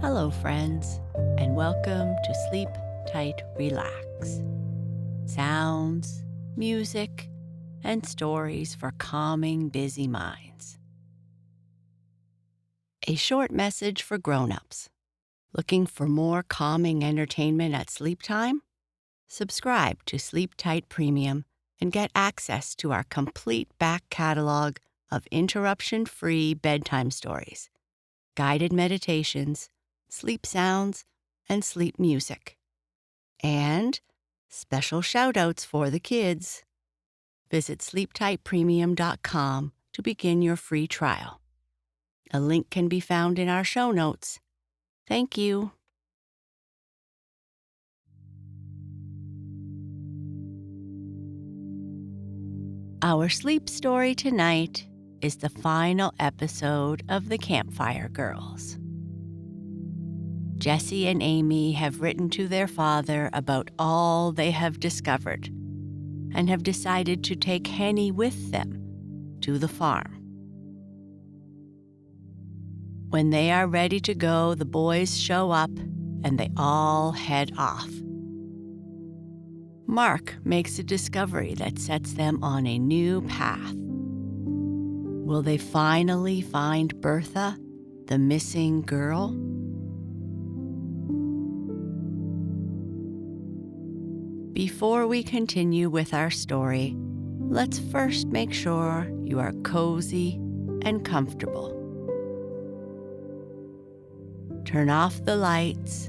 Hello, friends, and welcome to Sleep Tight, Relax. Sounds, music, and stories for calming busy minds. A short message for grown-ups. Looking for more calming entertainment at sleep time? Subscribe to Sleep Tight Premium and get access to our complete back catalog of interruption-free bedtime stories, guided meditations, sleep sounds, and sleep music. And special shout-outs for the kids. Visit sleeptightpremium.com to begin your free trial. A link can be found in our show notes. Thank you. Our sleep story tonight is the final episode of the Campfire Girls. Jessie and Amy have written to their father about all they have discovered and have decided to take Henny with them to the farm. When they are ready to go, the boys show up and they all head off. Mark makes a discovery that sets them on a new path. Will they finally find Bertha, the missing girl? Before we continue with our story, let's first make sure you are cozy and comfortable. Turn off the lights,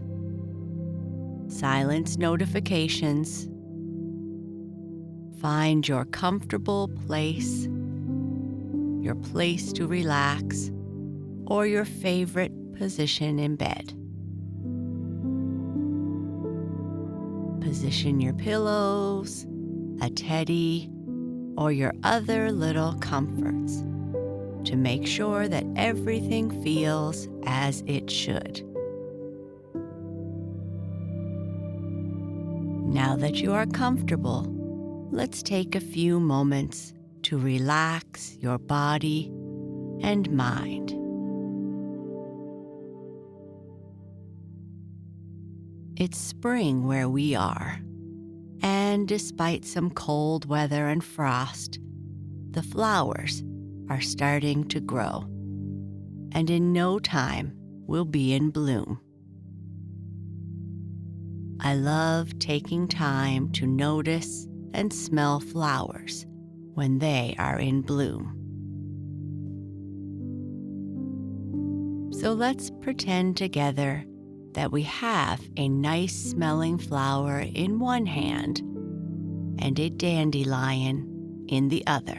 silence notifications, find your comfortable place, your place to relax, or your favorite position in bed. Position your pillows, a teddy, or your other little comforts to make sure that everything feels as it should. Now that you are comfortable, let's take a few moments to relax your body and mind. It's spring where we are, and despite some cold weather and frost, the flowers are starting to grow, and in no time will be in bloom. I love taking time to notice and smell flowers when they are in bloom. So let's pretend together that we have a nice smelling flower in one hand and a dandelion in the other.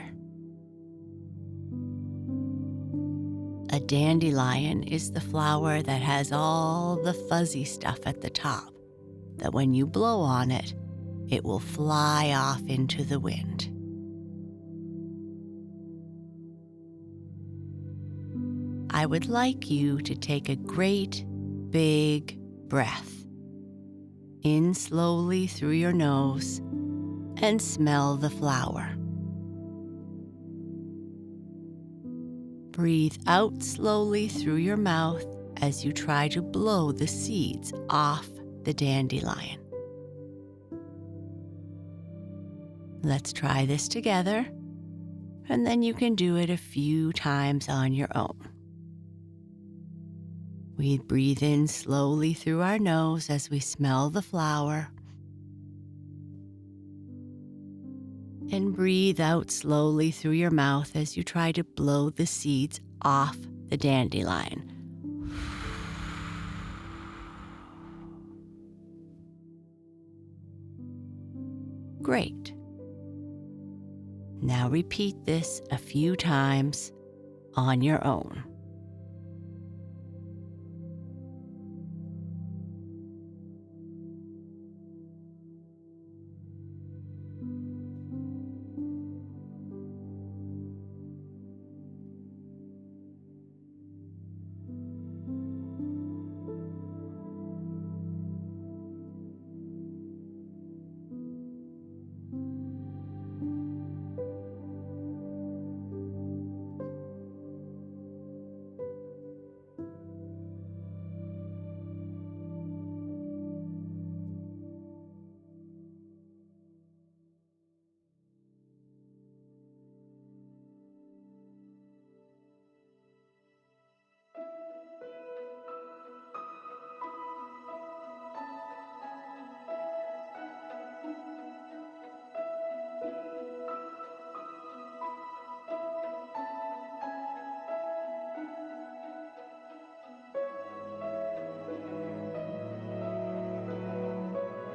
A dandelion is the flower that has all the fuzzy stuff at the top, that when you blow on it, it will fly off into the wind. I would like you to take a great big breath in slowly through your nose and smell the flower. Breathe out slowly through your mouth as you try to blow the seeds off the dandelion. Let's try this together, and then you can do it a few times on your own. We breathe in slowly through our nose as we smell the flower, and breathe out slowly through your mouth as you try to blow the seeds off the dandelion. Great. Now repeat this a few times on your own.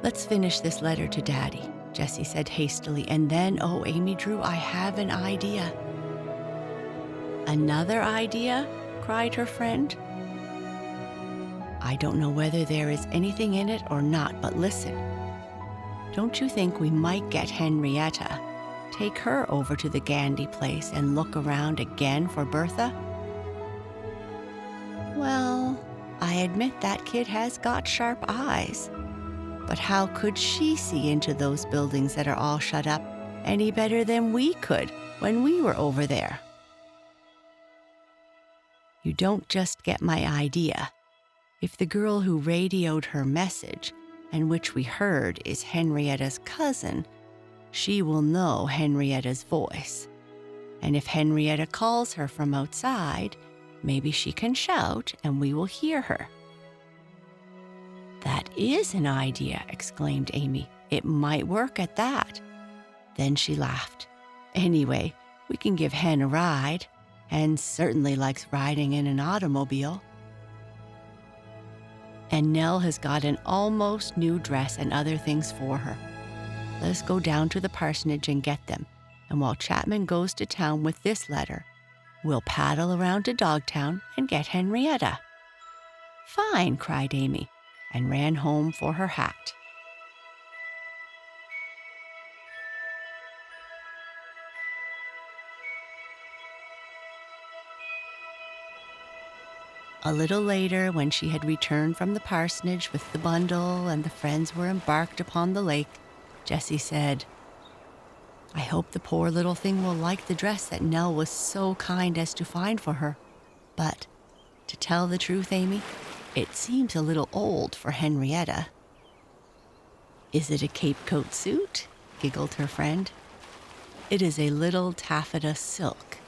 "Let's finish this letter to Daddy," Jessie said hastily, "and then, oh, Amy Drew, I have an idea." "Another idea?" cried her friend. "I don't know whether there is anything in it or not, but listen. Don't you think we might get Henrietta, take her over to the Gandy place and look around again for Bertha?" "Well, I admit that kid has got sharp eyes. But how could she see into those buildings that are all shut up any better than we could when we were over there?" "You don't just get my idea. If the girl who radioed her message, and which we heard is Henrietta's cousin, she will know Henrietta's voice. And if Henrietta calls her from outside, maybe she can shout and we will hear her." "That is an idea," exclaimed Amy. "It might work at that." Then she laughed. "Anyway, we can give Hen a ride. Hen certainly likes riding in an automobile. And Nell has got an almost new dress and other things for her. Let us go down to the parsonage and get them, and while Chapman goes to town with this letter, we'll paddle around to Dogtown and get Henrietta." "Fine," cried Amy, and ran home for her hat. A little later, when she had returned from the parsonage with the bundle and the friends were embarked upon the lake, Jessie said, "I hope the poor little thing will like the dress that Nell was so kind as to find for her. But, to tell the truth, Amy, it seems a little old for Henrietta." "Is it a Cape Coat suit?" giggled her friend. "It is a little taffeta silk.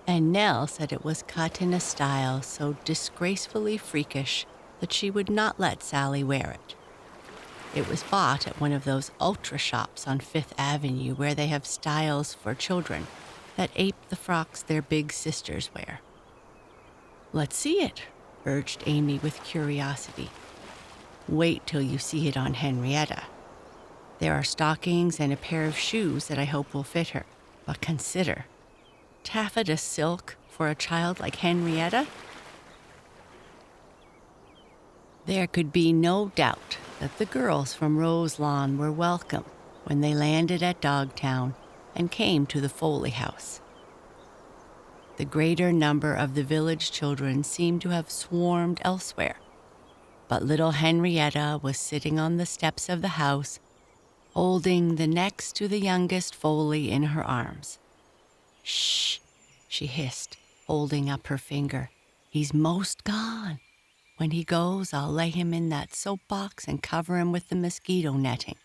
And Nell said it was cut in a style so disgracefully freakish that she would not let Sally wear it. It was bought at one of those ultra shops on Fifth Avenue where they have styles for children that ape the frocks their big sisters wear." "Let's see it," urged Amy with curiosity. "Wait till you see it on Henrietta. There are stockings and a pair of shoes that I hope will fit her. But consider, taffeta silk for a child like Henrietta?" There could be no doubt that the girls from RoseLawn were welcome when they landed at Dogtown and came to the Foley house. The greater number of the village children seemed to have swarmed elsewhere, but little Henrietta was sitting on the steps of the house, holding the next to the youngest Foley in her arms. "Shh," she hissed, holding up her finger. "He's most gone. When he goes, I'll lay him in that soapbox and cover him with the mosquito netting.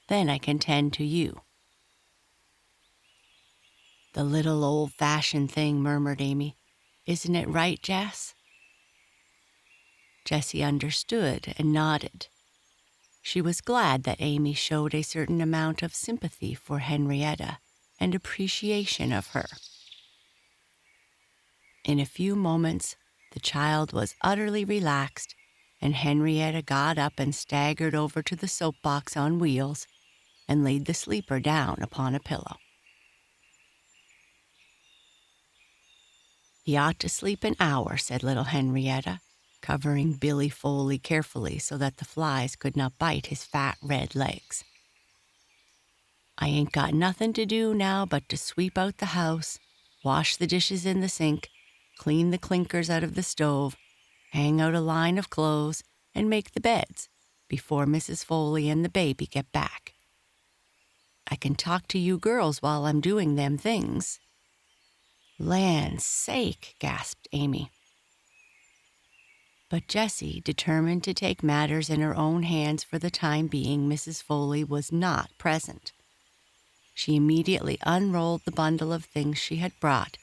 Then I can tend to you." "The little old-fashioned thing," murmured Amy. "Isn't it right, Jess?" Jessie understood and nodded. She was glad that Amy showed a certain amount of sympathy for Henrietta and appreciation of her. In a few moments, the child was utterly relaxed, and Henrietta got up and staggered over to the soapbox on wheels and laid the sleeper down upon a pillow. "He ought to sleep an hour," said little Henrietta, covering Billy Foley carefully so that the flies could not bite his fat red legs. "I ain't got nothing to do now but to sweep out the house, wash the dishes in the sink, clean the clinkers out of the stove, hang out a line of clothes, and make the beds before Mrs. Foley and the baby get back. I can talk to you girls while I'm doing them things." "Land's sake," gasped Amy. But Jessie, determined to take matters in her own hands for the time being, Mrs. Foley was not present. She immediately unrolled the bundle of things she had brought,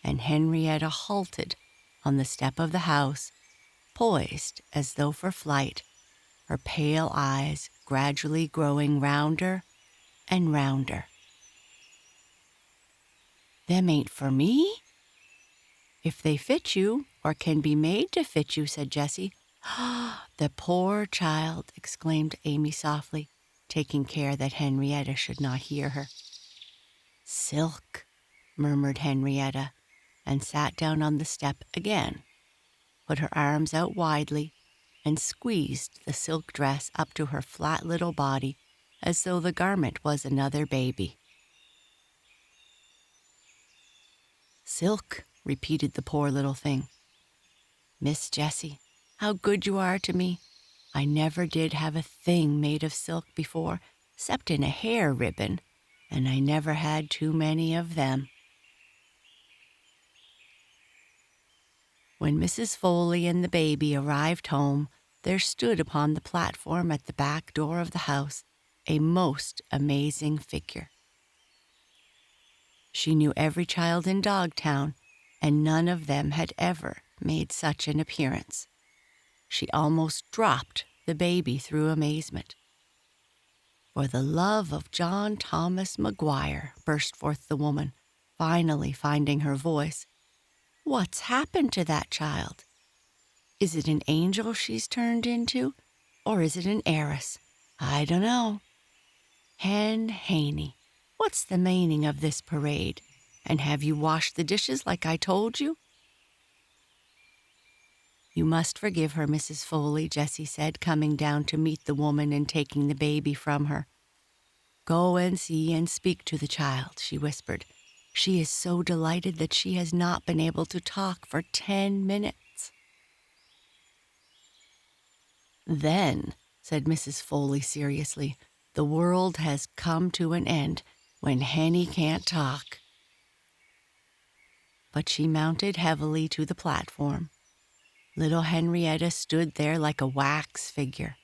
and Henrietta halted on the step of the house, poised as though for flight, her pale eyes gradually growing rounder and rounder. "Them ain't for me?" "If they fit you, or can be made to fit you," said Jessie, The poor child, exclaimed Amy softly, taking care that Henrietta should not hear her. Silk, murmured Henrietta, and sat down on the step again, put her arms out widely, and squeezed the silk dress up to her flat little body as though the garment was another baby. Silk, repeated the poor little thing. Miss Jessie, how good you are to me. I never did have a thing made of silk before, except in a hair ribbon, and I never had too many of them. When Mrs. Foley and the baby arrived home, there stood upon the platform at the back door of the house a most amazing figure. She knew every child in Dogtown, and none of them had ever made such an appearance. She almost dropped the baby through amazement. For the love of John Thomas Maguire, burst forth the woman, finally finding her voice. What's happened to that child? Is it an angel she's turned into, or is it an heiress? I don't know. Hen Haney, what's the meaning of this parade? And have you washed the dishes like I told you? You must forgive her, Mrs. Foley, Jessie said, coming down to meet the woman and taking the baby from her. Go and see and speak to the child, she whispered. She is so delighted that she has not been able to talk for 10 minutes. Then, said Mrs. Foley seriously, the world has come to an end when Henny can't talk. But she mounted heavily to the platform. Little Henrietta stood there like a wax figure.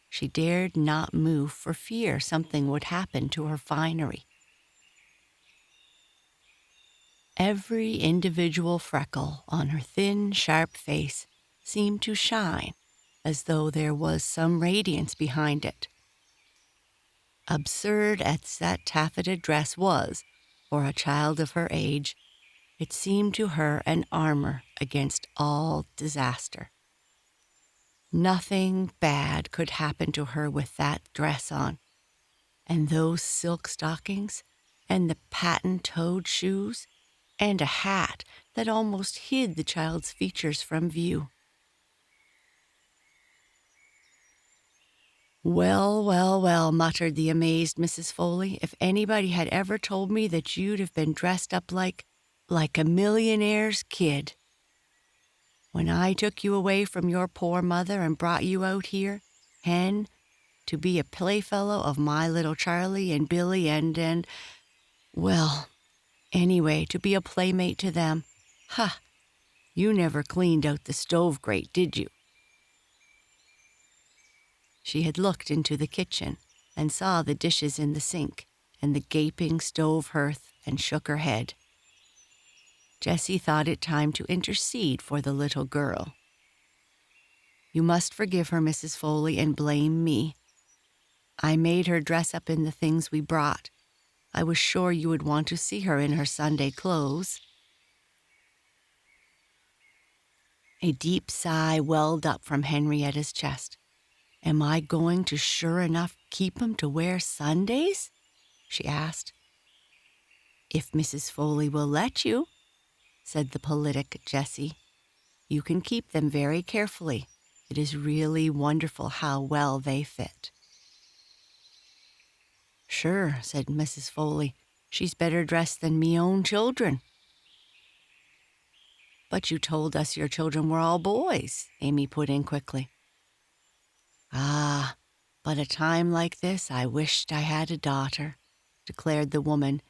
She dared not move for fear something would happen to her finery. Every individual freckle on her thin, sharp face seemed to shine as though there was some radiance behind it. Absurd as that taffeta dress was for a child of her age, it seemed to her an armor against all disaster. Nothing bad could happen to her with that dress on, and those silk stockings, and the patent-toed shoes, and a hat that almost hid the child's features from view. Well, well, well, muttered the amazed Mrs. Foley, if anybody had ever told me that you'd have been dressed up like a millionaire's kid. When I took you away from your poor mother and brought you out here, Hen, to be a playfellow of my little Charlie and Billy and, well, anyway, to be a playmate to them. Ha! You never cleaned out the stove grate, did you? She had looked into the kitchen and saw the dishes in the sink and the gaping stove hearth and shook her head. Jessie thought it time to intercede for the little girl. You must forgive her, Mrs. Foley, and blame me. I made her dress up in the things we brought. I was sure you would want to see her in her Sunday clothes. A deep sigh welled up from Henrietta's chest. Am I going to sure enough keep 'em to wear Sundays? She asked. If Mrs. Foley will let you, said the politic Jessie. You can keep them very carefully. It is really wonderful how well they fit. Sure, said Mrs. Foley. She's better dressed than me own children. But you told us your children were all boys, Amy put in quickly. Ah, but a time like this I wished I had a daughter, declared the woman,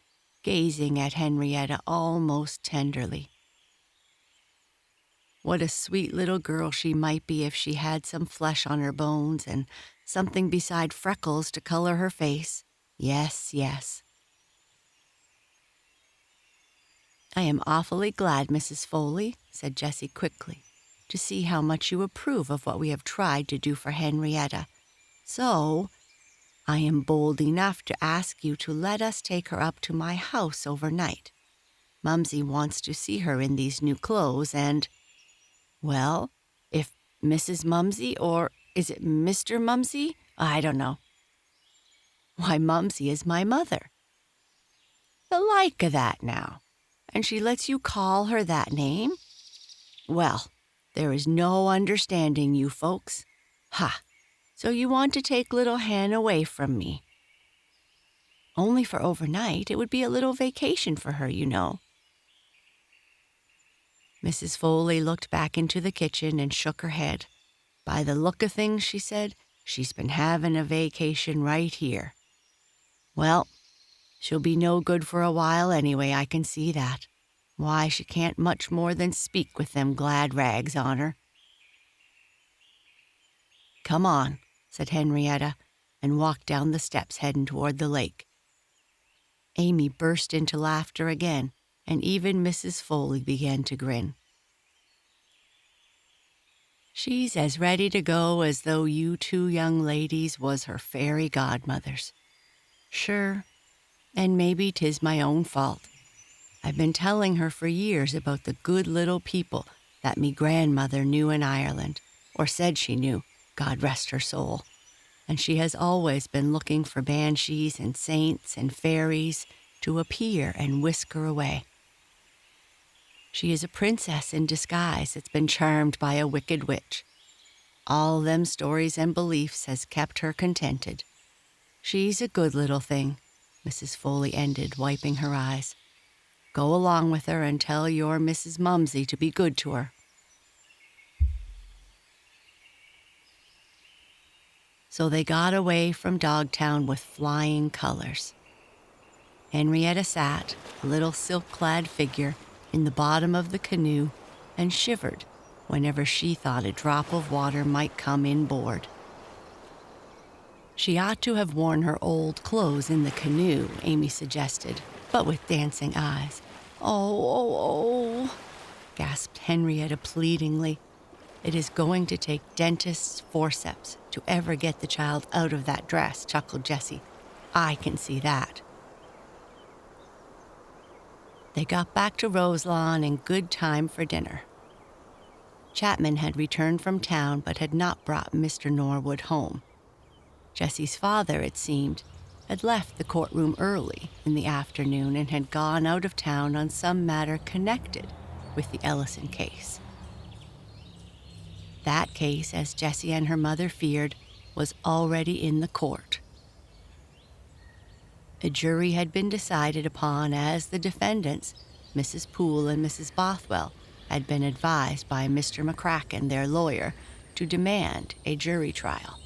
gazing at Henrietta almost tenderly. What a sweet little girl she might be if she had some flesh on her bones and something beside freckles to color her face. Yes, yes. I am awfully glad, Mrs. Foley, said Jessie quickly, to see how much you approve of what we have tried to do for Henrietta. So, I am bold enough to ask you to let us take her up to my house overnight. Mumsy wants to see her in these new clothes and, well, if Mrs. Mumsey, or is it Mr. Mumsey? I don't know. Why, Mumsey is my mother. The like o' that now. And she lets you call her that name? Well, there is no understanding you folks. Ha! So you want to take little Hen away from me. Only for overnight. It would be a little vacation for her, you know. Mrs. Foley looked back into the kitchen and shook her head. By the look of things, she said, she's been having a vacation right here. Well, she'll be no good for a while anyway, I can see that. Why, she can't much more than speak with them glad rags on her. Come on, said Henrietta, and walked down the steps heading toward the lake. Amy burst into laughter again, and even Mrs. Foley began to grin. She's as ready to go as though you two young ladies was her fairy godmothers. Sure, and maybe 'tis my own fault. I've been telling her for years about the good little people that me grandmother knew in Ireland, or said she knew, God rest her soul. And she has always been looking for banshees and saints and fairies to appear and whisk her away. She is a princess in disguise that's been charmed by a wicked witch. All them stories and beliefs has kept her contented. She's a good little thing, Mrs. Foley ended, wiping her eyes. Go along with her and tell your Mrs. Mumsey to be good to her. So they got away from Dogtown with flying colors. Henrietta sat, a little silk-clad figure, in the bottom of the canoe and shivered whenever she thought a drop of water might come inboard. She ought to have worn her old clothes in the canoe, Amy suggested, but with dancing eyes. Oh, gasped Henrietta pleadingly. It is going to take dentist's forceps to ever get the child out of that dress, chuckled Jessie. I can see that. They got back to RoseLawn in good time for dinner. Chapman had returned from town but had not brought Mr. Norwood home. Jessie's father, it seemed, had left the courtroom early in the afternoon and had gone out of town on some matter connected with the Ellison case. That case, as Jessie and her mother feared, was already in the court. A jury had been decided upon as the defendants, Mrs. Poole and Mrs. Bothwell, had been advised by Mr. McCracken, their lawyer, to demand a jury trial.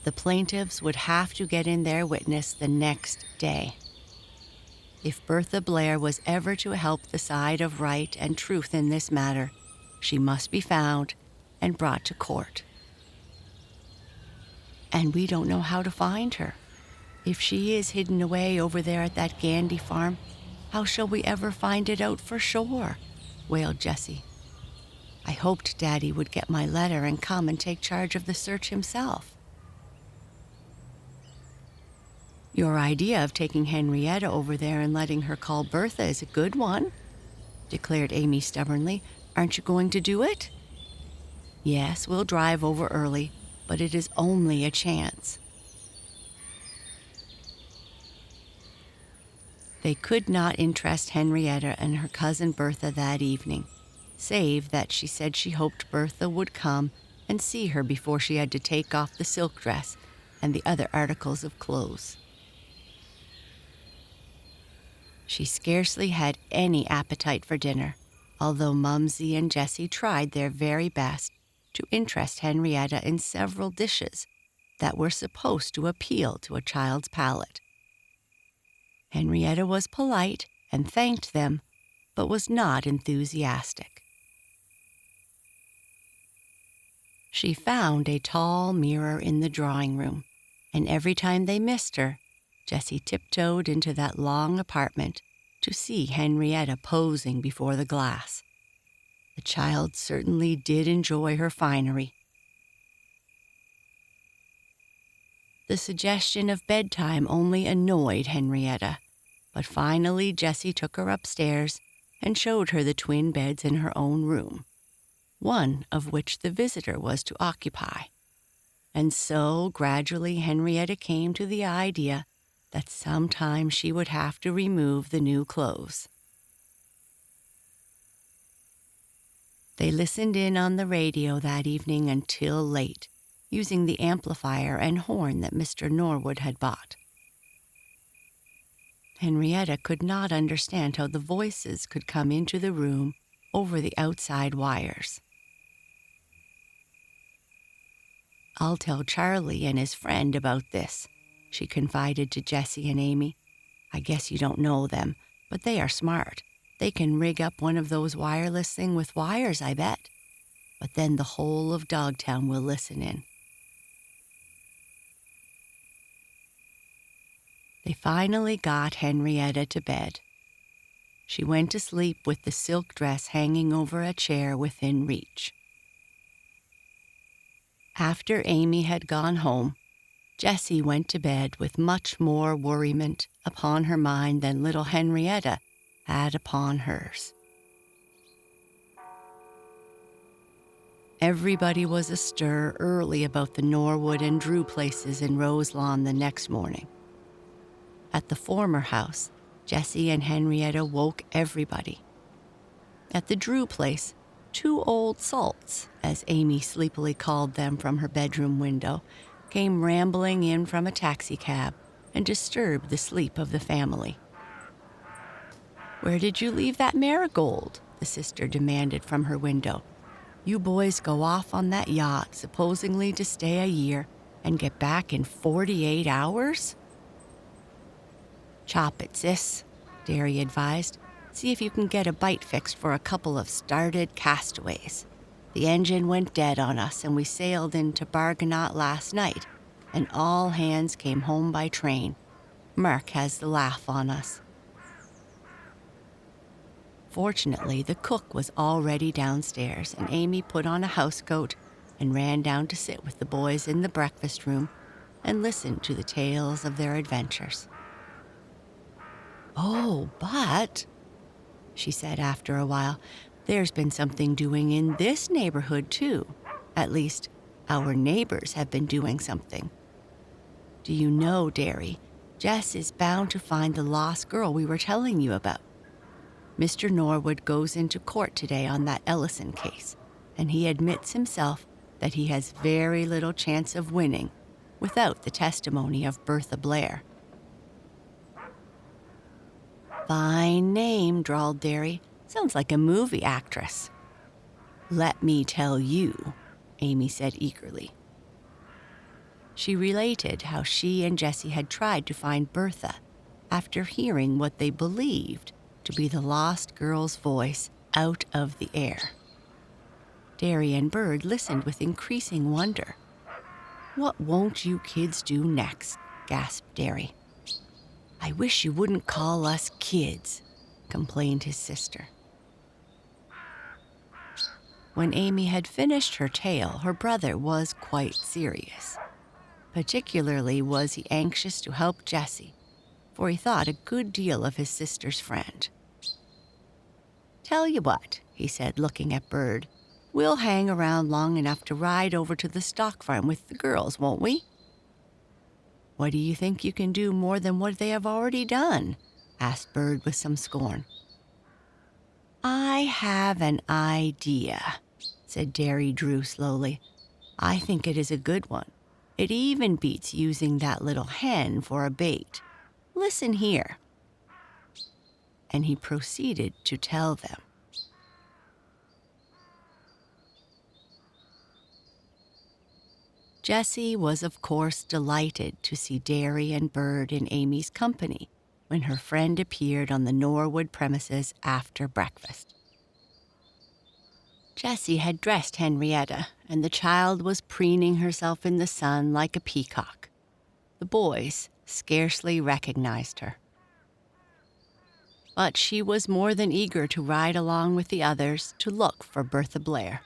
The plaintiffs would have to get in their witness the next day. If Bertha Blair was ever to help the side of right and truth in this matter, she must be found and brought to court. And we don't know how to find her. If she is hidden away over there at that Gandy farm, how shall we ever find it out for sure? Wailed Jessie. I hoped Daddy would get my letter and come and take charge of the search himself. Your idea of taking Henrietta over there and letting her call Bertha is a good one, declared Amy stubbornly. Aren't you going to do it? Yes, we'll drive over early, but it is only a chance. They could not interest Henrietta and her cousin Bertha that evening, save that she said she hoped Bertha would come and see her before she had to take off the silk dress and the other articles of clothes. She scarcely had any appetite for dinner, although Mumsy and Jessie tried their very best to interest Henrietta in several dishes that were supposed to appeal to a child's palate. Henrietta was polite and thanked them, but was not enthusiastic. She found a tall mirror in the drawing room, and every time they missed her, Jessie tiptoed into that long apartment to see Henrietta posing before the glass. The child certainly did enjoy her finery. The suggestion of bedtime only annoyed Henrietta, but finally Jessie took her upstairs and showed her the twin beds in her own room, one of which the visitor was to occupy. And so gradually Henrietta came to the idea that sometime she would have to remove the new clothes. They listened in on the radio that evening until late, using the amplifier and horn that Mr. Norwood had bought. Henrietta could not understand how the voices could come into the room over the outside wires. "I'll tell Charlie and his friend about this," she confided to Jessie and Amy. "I guess you don't know them, but they are smart. They can rig up one of those wireless things with wires, I bet. But then the whole of Dogtown will listen in." They finally got Henrietta to bed. She went to sleep with the silk dress hanging over a chair within reach. After Amy had gone home, Jessie went to bed with much more worriment upon her mind than little Henrietta had upon hers. Everybody was astir early about the Norwood and Drew places in RoseLawn the next morning. At the former house, Jessie and Henrietta woke everybody. At the Drew place, 2 old salts, as Amy sleepily called them from her bedroom window, came rambling in from a taxicab and disturbed the sleep of the family. "Where did you leave that marigold?" the sister demanded from her window. "You boys go off on that yacht, supposedly to stay a year, and get back in 48 hours? "Chop it, sis," Derry advised. "See if you can get a bite fixed for a couple of started castaways. The engine went dead on us, and we sailed into Bargonaut last night, and all hands came home by train. Mark has the laugh on us." Fortunately, the cook was already downstairs, and Amy put on a housecoat and ran down to sit with the boys in the breakfast room and listen to the tales of their adventures. "Oh, but," she said after a while, "there's been something doing in this neighborhood, too. At least, our neighbors have been doing something. Do you know, Derry, Jess is bound to find the lost girl we were telling you about. Mr. Norwood goes into court today on that Ellison case, and he admits himself that he has very little chance of winning without the testimony of Bertha Blair." "Fine name," drawled Derry. "Sounds like a movie actress." "Let me tell you," Amy said eagerly. She related how she and Jessie had tried to find Bertha after hearing what they believed to be the lost girl's voice out of the air. Derry and Bird listened with increasing wonder. "What won't you kids do next?" gasped Derry. "I wish you wouldn't call us kids," complained his sister. When Amy had finished her tale, her brother was quite serious. Particularly was he anxious to help Jessie, for he thought a good deal of his sister's friend. "Tell you what," he said, looking at Bird, "we'll hang around long enough to ride over to the stock farm with the girls, won't we?" "What do you think you can do more than what they have already done?" asked Bird with some scorn. "I have an idea," said Derry Drew slowly. "I think it is a good one. It even beats using that little hen for a bait. Listen here." And he proceeded to tell them. Jessie was, of course, delighted to see Derry and Bird in Amy's company when her friend appeared on the Norwood premises after breakfast. Jessie had dressed Henrietta, and the child was preening herself in the sun like a peacock. The boys scarcely recognized her. But she was more than eager to ride along with the others to look for Bertha Blair.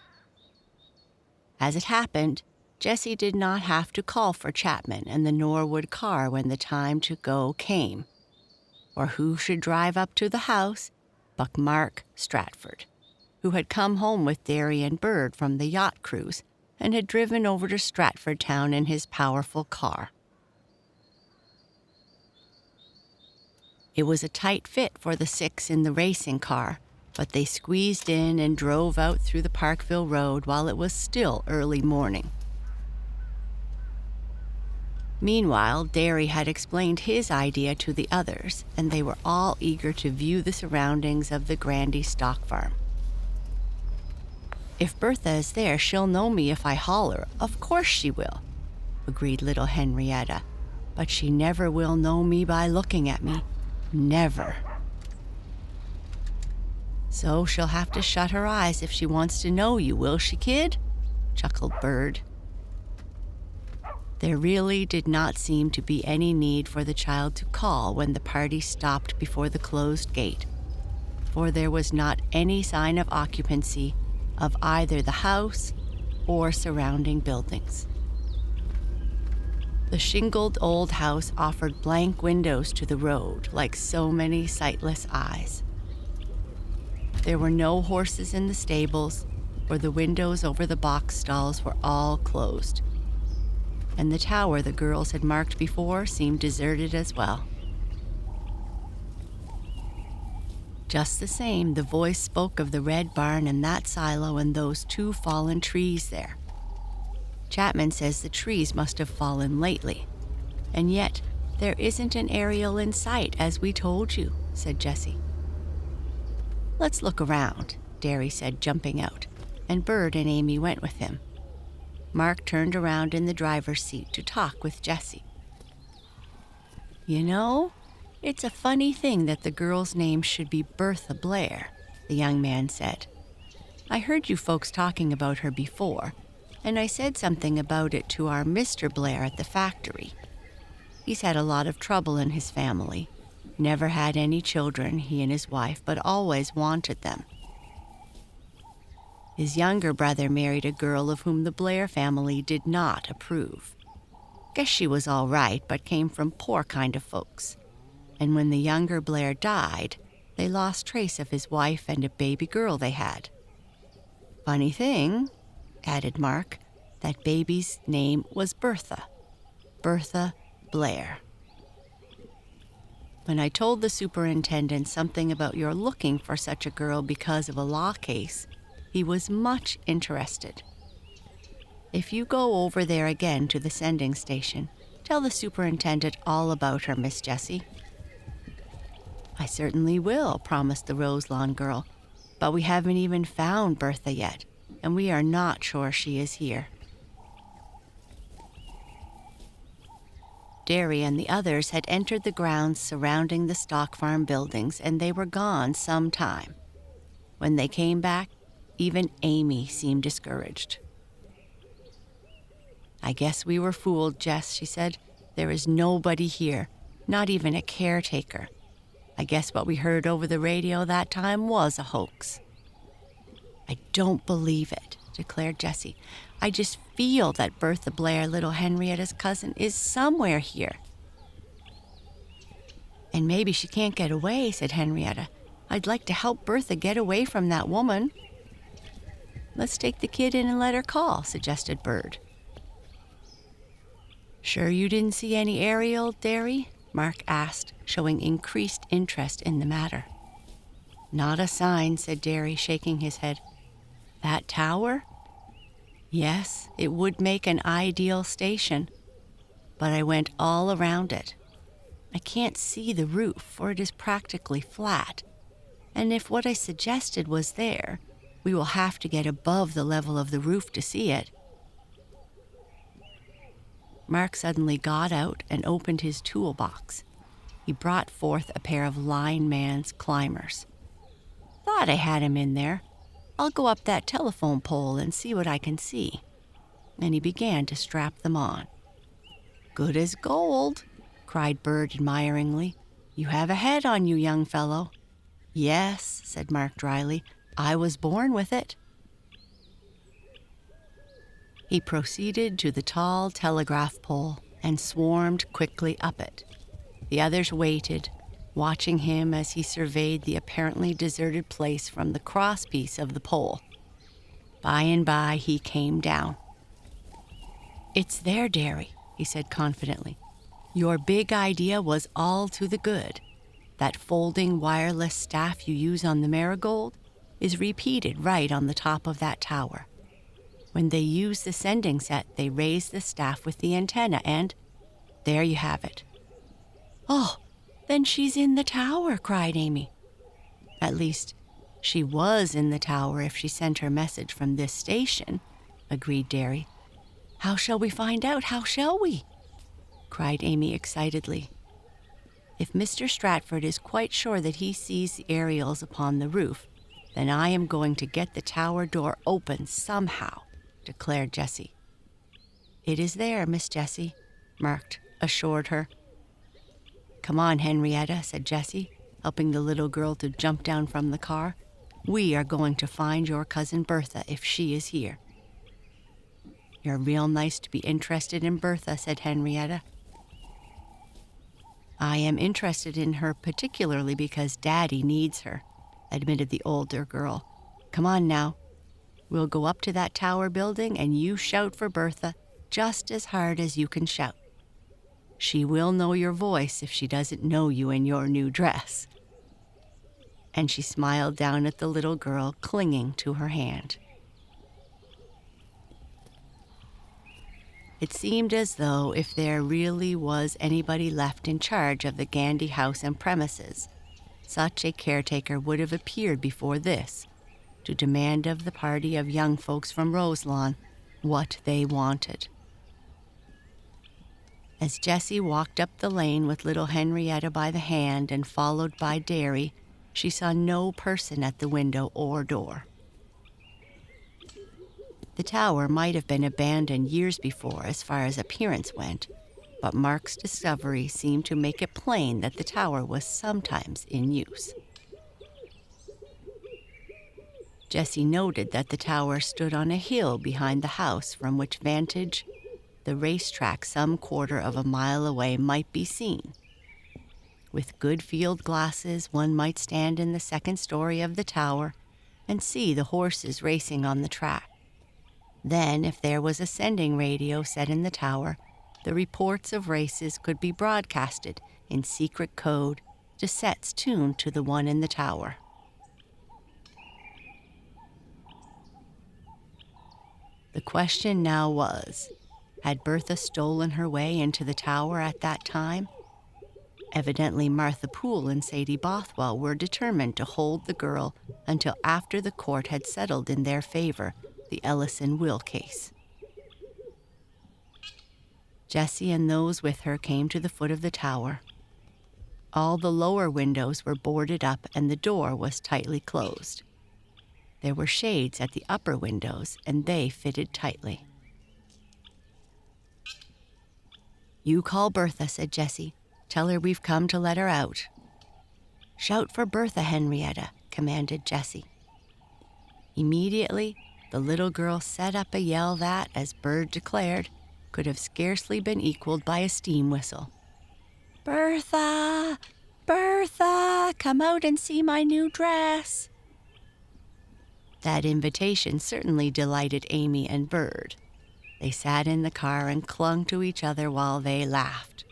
As it happened, Jessie did not have to call for Chapman and the Norwood car when the time to go came. For who should drive up to the house Buck Mark Stratford, who had come home with Derry and Bird from the yacht cruise and had driven over to Stratford town in his powerful car. It was a tight fit for the 6 in the racing car, but they squeezed in and drove out through the Parkville Road while it was still early morning. Meanwhile, Derry had explained his idea to the others, and they were all eager to view the surroundings of the Grandy stock farm. "If Bertha is there, she'll know me if I holler. Of course she will," agreed little Henrietta. "But she never will know me by looking at me. Never." "So she'll have to shut her eyes if she wants to know you, will she, kid?" chuckled Bird. There really did not seem to be any need for the child to call when the party stopped before the closed gate, for there was not any sign of occupancy of either the house or surrounding buildings. The shingled old house offered blank windows to the road, like so many sightless eyes. There were no horses in the stables, for the windows over the box stalls were all closed, and the tower the girls had marked before seemed deserted as well. Just the same, the voice spoke of the red barn and that silo and those 2 fallen trees there. Chapman says the trees must have fallen lately, and yet there isn't an aerial in sight, as we told you, said Jessie. "Let's look around," Derry said, jumping out, and Bird and Amy went with him. Mark turned around in the driver's seat to talk with Jessie. "You know, it's a funny thing that the girl's name should be Bertha Blair," the young man said. "I heard you folks talking about her before, and I said something about it to our Mr. Blair at the factory. He's had a lot of trouble in his family. Never had any children, he and his wife, but always wanted them. His younger brother married a girl of whom the Blair family did not approve. Guess she was all right, but came from poor kind of folks. And when the younger Blair died, they lost trace of his wife and a baby girl they had. Funny thing," added Mark, "that baby's name was Bertha. Bertha Blair. When I told the superintendent something about your looking for such a girl because of a law case, he was much interested. If you go over there again to the sending station, tell the superintendent all about her, Miss Jessie." "I certainly will," promised the RoseLawn girl, "but we haven't even found Bertha yet, and we are not sure she is here." Derry and the others had entered the grounds surrounding the stock farm buildings, and they were gone some time. When they came back, even Amy seemed discouraged. "I guess we were fooled, Jess," she said. "There is nobody here, not even a caretaker. I guess what we heard over the radio that time was a hoax." "I don't believe it," declared Jessie. "I just feel that Bertha Blair, little Henrietta's cousin, is somewhere here." "And maybe she can't get away," said Henrietta. "I'd like to help Bertha get away from that woman." "Let's take the kid in and let her call," suggested Bird. "Sure you didn't see any aerial, Derry?" Mark asked, showing increased interest in the matter. "Not a sign," said Derry, shaking his head. "That tower? Yes, it would make an ideal station, but I went all around it. I can't see the roof, for it is practically flat, and if what I suggested was there, we will have to get above the level of the roof to see it." Mark suddenly got out and opened his toolbox. He brought forth a pair of lineman's climbers. "Thought I had him in there. I'll go up that telephone pole and see what I can see." And he began to strap them on. "Good as gold," cried Bird admiringly. "You have a head on you, young fellow." "Yes," said Mark dryly. "I was born with it." He proceeded to the tall telegraph pole and swarmed quickly up it. The others waited, watching him as he surveyed the apparently deserted place from the crosspiece of the pole. By and by, he came down. "It's there, Derry," he said confidently. "Your big idea was all to the good. That folding wireless staff you use on the marigold is repeated right on the top of that tower. When they use the sending set, they raise the staff with the antenna, and there you have it." "Oh, then she's in the tower," cried Amy. "At least, she was in the tower if she sent her message from this station," agreed Derry. "How shall we find out? How shall we?" cried Amy excitedly. "If Mr. Stratford is quite sure that he sees the aerials upon the roof, then I am going to get the tower door open somehow," declared Jessie. "It is there, Miss Jessie," Mark assured her. "Come on, Henrietta," said Jessie, helping the little girl to jump down from the car. "We are going to find your cousin Bertha if she is here." "You're real nice to be interested in Bertha," said Henrietta. "I am interested in her particularly because Daddy needs her," admitted the older girl. "Come on now. We'll go up to that tower building and you shout for Bertha just as hard as you can shout. She will know your voice if she doesn't know you in your new dress." And she smiled down at the little girl clinging to her hand. It seemed as though if there really was anybody left in charge of the Gandy house and premises, such a caretaker would have appeared before this to demand of the party of young folks from RoseLawn what they wanted. As Jessie walked up the lane with little Henrietta by the hand and followed by Derry, she saw no person at the window or door. The tower might have been abandoned years before as far as appearance went, but Mark's discovery seemed to make it plain that the tower was sometimes in use. Jessie noted that the tower stood on a hill behind the house from which vantage the racetrack some quarter of a mile away might be seen. With good field glasses, one might stand in the second story of the tower and see the horses racing on the track. Then, if there was a sending radio set in the tower, the reports of races could be broadcasted in secret code to sets tuned to the one in the tower. The question now was, had Bertha stolen her way into the tower at that time? Evidently, Martha Poole and Sadie Bothwell were determined to hold the girl until after the court had settled in their favor the Ellison will case. Jessie and those with her came to the foot of the tower. All the lower windows were boarded up and the door was tightly closed. There were shades at the upper windows, and they fitted tightly. "You call Bertha," said Jessie. "Tell her we've come to let her out." "Shout for Bertha, Henrietta," commanded Jessie. Immediately, the little girl set up a yell that, as Bird declared, could have scarcely been equaled by a steam whistle. "Bertha! Bertha! Come out and see my new dress!" That invitation certainly delighted Amy and Bird. They sat in the car and clung to each other while they laughed.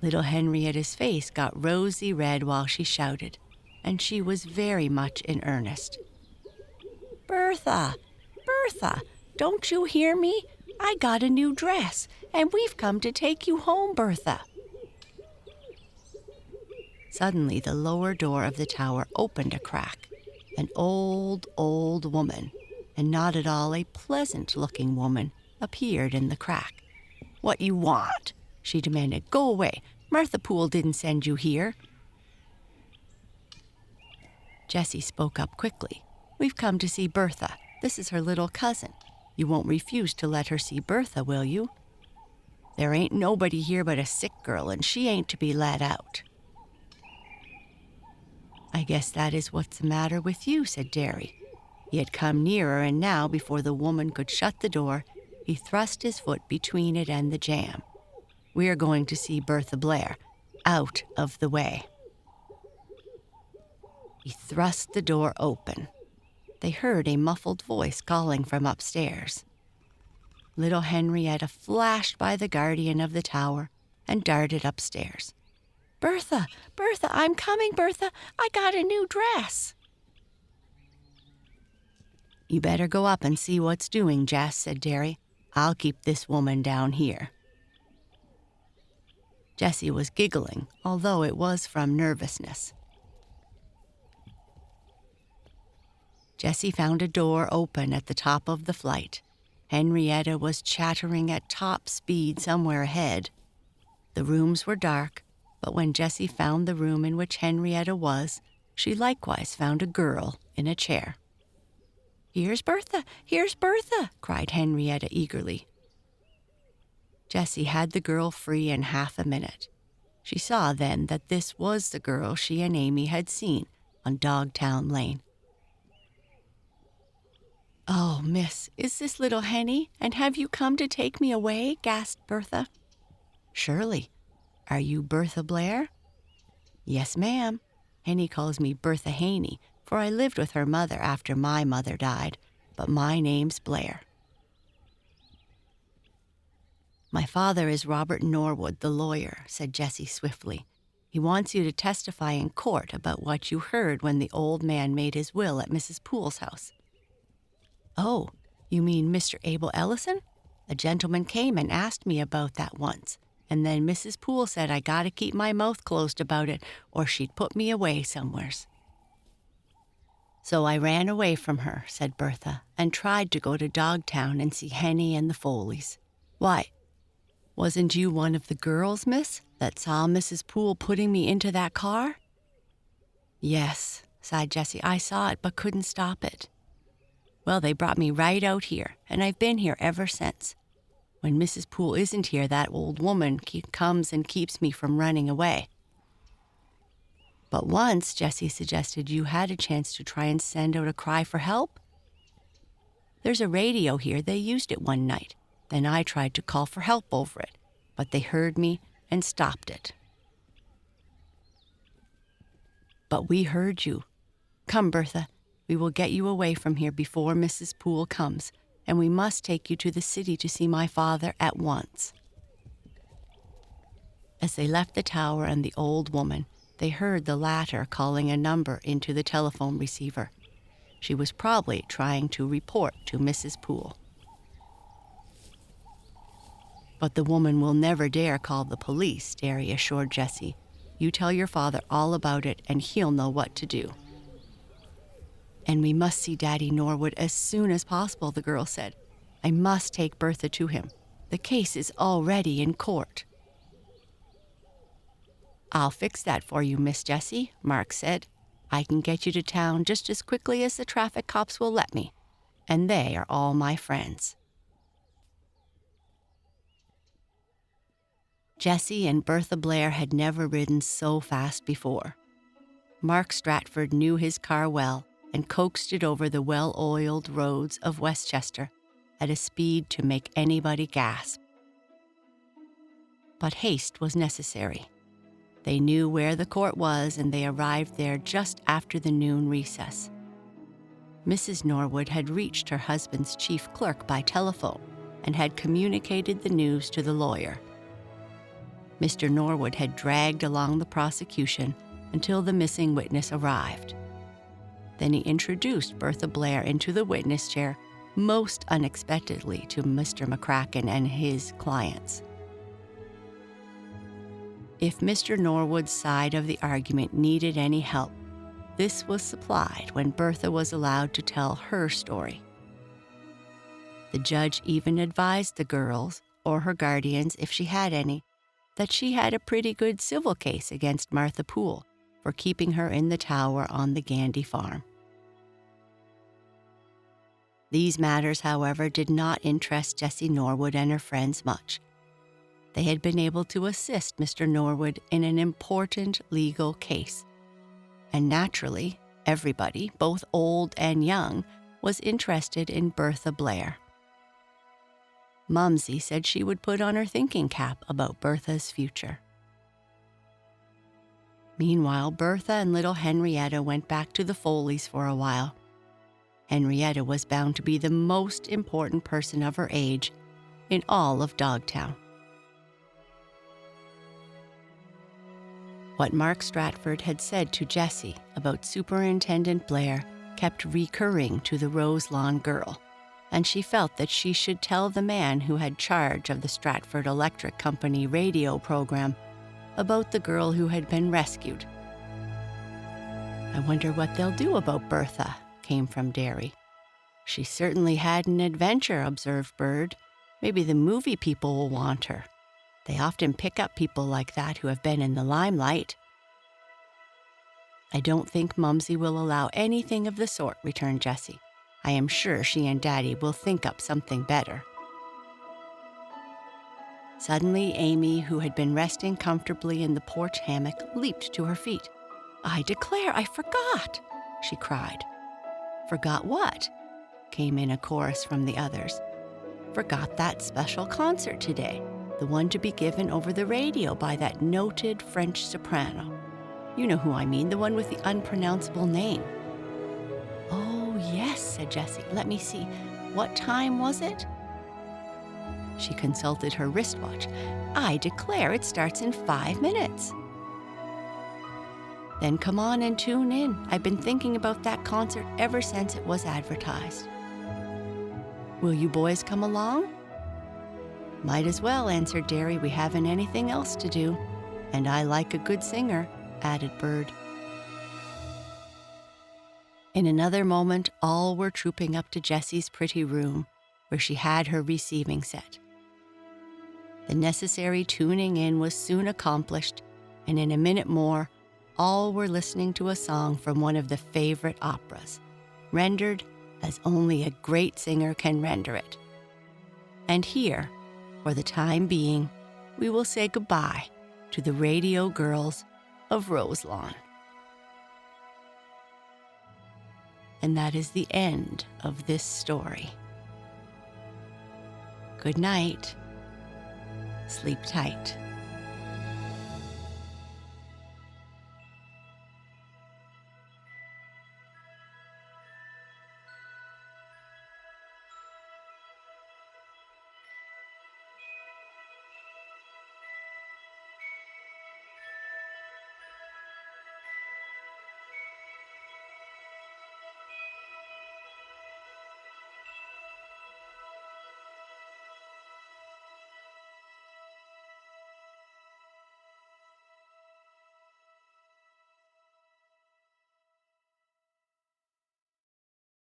Little Henrietta's face got rosy red while she shouted, and she was very much in earnest. "Bertha! Bertha! Don't you hear me? I got a new dress, and we've come to take you home, Bertha." Suddenly, the lower door of the tower opened a crack. An old woman, and not at all a pleasant-looking woman, appeared in the crack. "What you want?" she demanded. "Go away. Martha Poole didn't send you here." Jessie spoke up quickly. "We've come to see Bertha. This is her little cousin. You won't refuse to let her see Bertha, will you? There ain't nobody here but a sick girl, and she ain't to be let out." "I guess that is what's the matter with you," said Derry. He had come nearer, and now, before the woman could shut the door, he thrust his foot between it and the jamb. "We are going to see Bertha Blair. out of the way. He thrust the door open. They heard a muffled voice calling from upstairs. Little Henrietta flashed by the guardian of the tower and darted upstairs. "Bertha, Bertha, I'm coming, Bertha. I got a new dress." "You better go up and see what's doing, Jess," said Derry. "I'll keep this woman down here." Jessie was giggling, although it was from nervousness. Jessie found a door open at the top of the flight. Henrietta was chattering at top speed somewhere ahead. The rooms were dark, but when Jessie found the room in which Henrietta was, she likewise found a girl in a chair. "Here's Bertha! Here's Bertha!" cried Henrietta eagerly. Jessie had the girl free in half a minute. She saw then that this was the girl she and Amy had seen on Dogtown Lane. "Oh, miss, is this little Henny, and have you come to take me away?" gasped Bertha. "Surely. Are you Bertha Blair?" "Yes, ma'am. Henny calls me Bertha Haney, for I lived with her mother after my mother died, but my name's Blair." "My father is Robert Norwood, the lawyer," said Jessie swiftly. "He wants you to testify in court about what you heard when the old man made his will at Mrs. Poole's house." "Oh, you mean Mr. Abel Ellison? A gentleman came and asked me about that once, and then Mrs. Poole said I gotta keep my mouth closed about it or she'd put me away somewheres. So I ran away from her," said Bertha, "and tried to go to Dogtown and see Henny and the Foleys. Why, wasn't you one of the girls, miss, that saw Mrs. Poole putting me into that car?" "Yes," sighed Jessie, "I saw it but couldn't stop it. Well, they brought me right out here, and I've been here ever since. When Mrs. Poole isn't here, that old woman comes and keeps me from running away." "But once," Jessie suggested, "you had a chance to try and send out a cry for help?" "There's a radio here. They used it one night. Then I tried to call for help over it, but they heard me and stopped it." "But we heard you. Come, Bertha. We will get you away from here before Mrs. Poole comes, and we must take you to the city to see my father at once." As they left the tower and the old woman, they heard the latter calling a number into the telephone receiver. She was probably trying to report to Mrs. Poole. "But the woman will never dare call the police," Derry assured Jessie. "You tell your father all about it, and he'll know what to do." "And we must see Daddy Norwood as soon as possible," the girl said. "I must take Bertha to him. The case is already in court." "I'll fix that for you, Miss Jessie," Mark said. "I can get you to town just as quickly as the traffic cops will let me, and they are all my friends." Jessie and Bertha Blair had never ridden so fast before. Mark Stratford knew his car well and coaxed it over the well-oiled roads of Westchester at a speed to make anybody gasp. But haste was necessary. They knew where the court was, and they arrived there just after the noon recess. Mrs. Norwood had reached her husband's chief clerk by telephone and had communicated the news to the lawyer. Mr. Norwood had dragged along the prosecution until the missing witness arrived. Then he introduced Bertha Blair into the witness chair most unexpectedly to Mr. McCracken and his clients. If Mr. Norwood's side of the argument needed any help, this was supplied when Bertha was allowed to tell her story. The judge even advised the girls, or her guardians if she had any, that she had a pretty good civil case against Martha Poole for keeping her in the tower on the Gandy farm. These matters, however, did not interest Jessie Norwood and her friends much. They had been able to assist Mr. Norwood in an important legal case. And naturally, everybody, both old and young, was interested in Bertha Blair. Mumsy said she would put on her thinking cap about Bertha's future. Meanwhile, Bertha and little Henrietta went back to the Foleys for a while. Henrietta was bound to be the most important person of her age in all of Dogtown. What Mark Stratford had said to Jessie about Superintendent Blair kept recurring to the RoseLawn girl, and she felt that she should tell the man who had charge of the Stratford Electric Company radio program about the girl who had been rescued. "I wonder what they'll do about Bertha," came from Derry. "She certainly had an adventure," observed Bird. "Maybe the movie people will want her. They often pick up people like that who have been in the limelight." "I don't think Mumsy will allow anything of the sort," returned Jessie. "I am sure she and Daddy will think up something better." Suddenly, Amy, who had been resting comfortably in the porch hammock, leaped to her feet. "I declare, I forgot!" she cried. "Forgot what?" came in a chorus from the others. "Forgot that special concert today, the one to be given over the radio by that noted French soprano. You know who I mean, the one with the unpronounceable name." "Oh, yes," said Jessie. "Let me see. What time was it?" She consulted her wristwatch. "I declare, it starts in 5 minutes." "Then come on and tune in. I've been thinking about that concert ever since it was advertised." "Will you boys come along?" "Might as well," answered Derry. "We haven't anything else to do. And I like a good singer," added Bird. In another moment, all were trooping up to Jessie's pretty room, where she had her receiving set. The necessary tuning in was soon accomplished, and in a minute more, all were listening to a song from one of the favorite operas, rendered as only a great singer can render it. And here, for the time being, we will say goodbye to the radio girls of RoseLawn. And that is the end of this story. Good night. Sleep tight.